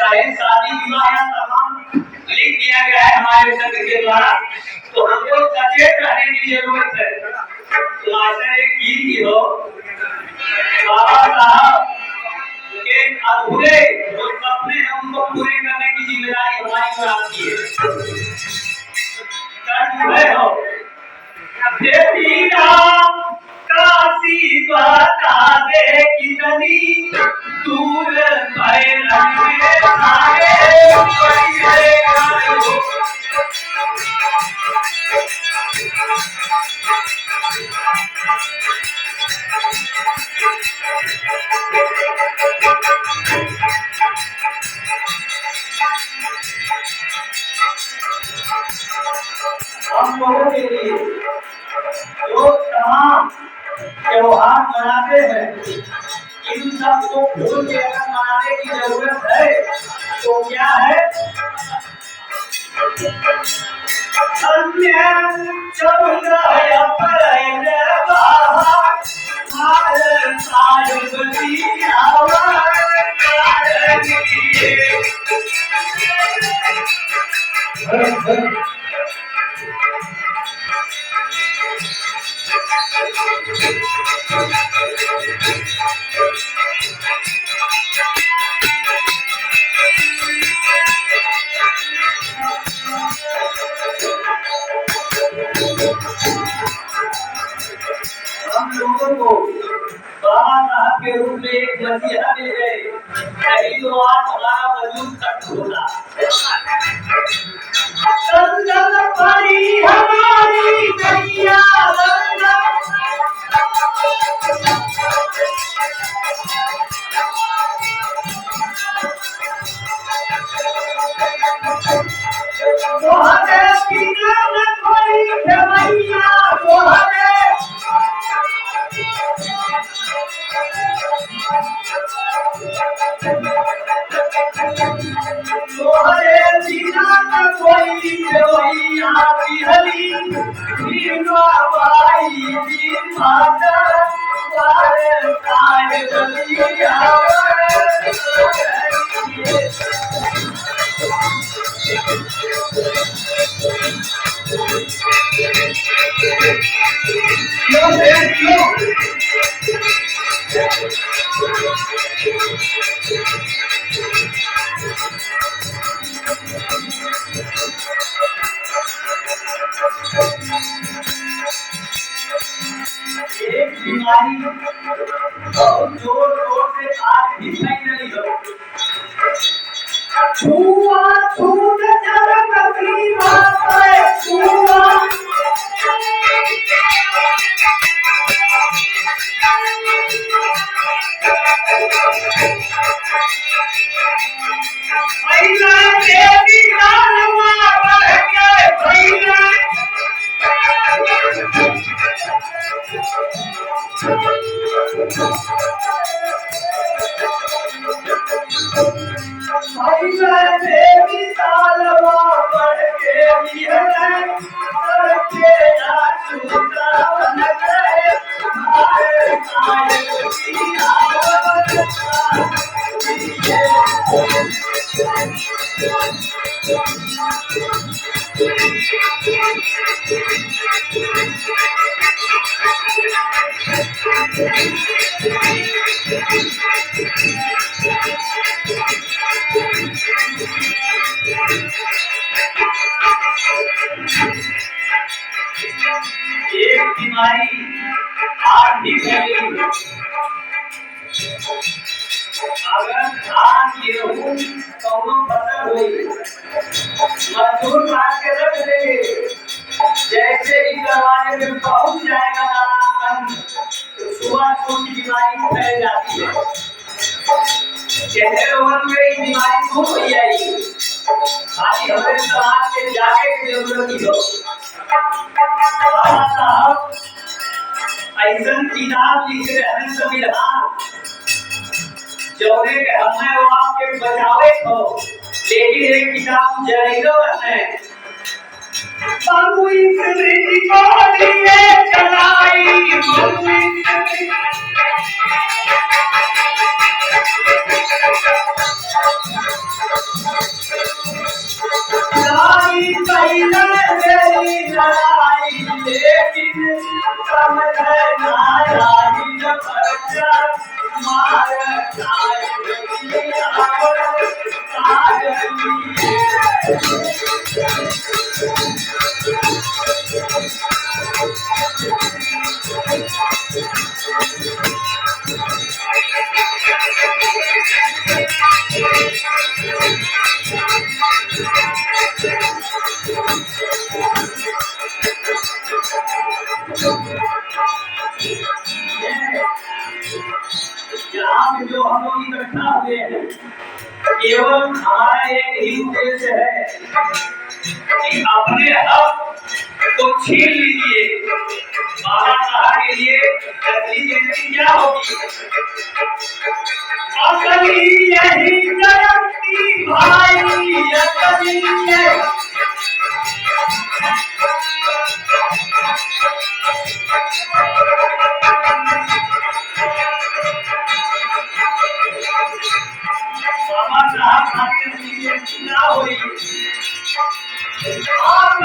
चाहे शादी विवाह या तमाम लिख दिया गया है हमारे संघ के द्वारा, तो हमको सचेत रहने की जरूरत है। तो मास्टर एक गीत ही हो बाबा साहब के अधूरे जो सपने हैं उनको पूरे करने की जिम्मेदारी हमारी पर आती है। कर हो देवी राम काशी बता दे कितनी दूर भैरव में आए हम लोगों के लिए जो तमाम त्योहार मनाते हैं इन सब को भूल के अगर मनाने की जरूरत है तो क्या है? हम लोगों को बाबा साहब के रूप में एक नसीहत मिल गई, नहीं तो आज हमारा वजूद तक होगा। संगत पड़ी हमारी मैया तोहरे बिना न कोई खेवैया तोहरे बिना न कोई खेवैया बिहली बिना बाई बिन माता वारे काहे बलिया एक बीमारी बहुत जोर जोर से आज भी फैल रही हो। छुआ छूट जब तकलीफ आए छुआ भैया देवी कालवा बढ़ के भैया भैया देवी कालवा बढ़ के करके छूटा बन गए हमारे एक बीमारी आज भी फैली। अगर धान गेहूं कौनो फसल हुई मजदूर काट के रख देंगे, जैसे ही दरवाजे में पहुंच जाएगा दाना अन्न तो सुबह छोटी बीमारी फैल जाती है। कहते लोगों में बीमारी खूब हो जाएगी। आज हमारे समाज के जागे की जरूरत ही हो। बाबा साहब ऐसा किताब लिख रहे हैं संविधान जौने के हमें वो आपके बचावे को, लेकिन एक किताब जरियो है बाबू इंद्री को लिए चलाई बाबू इंद्री केवल हमारा एक ही उद्देश्य है कि अपने हक को छीन लीजिए। बाबा साहब के लिए असली जयंती क्या होगी? असली यही जयंती भाई, असली यही। बाबा साहब खातिर असली जयंती ना हुई। आप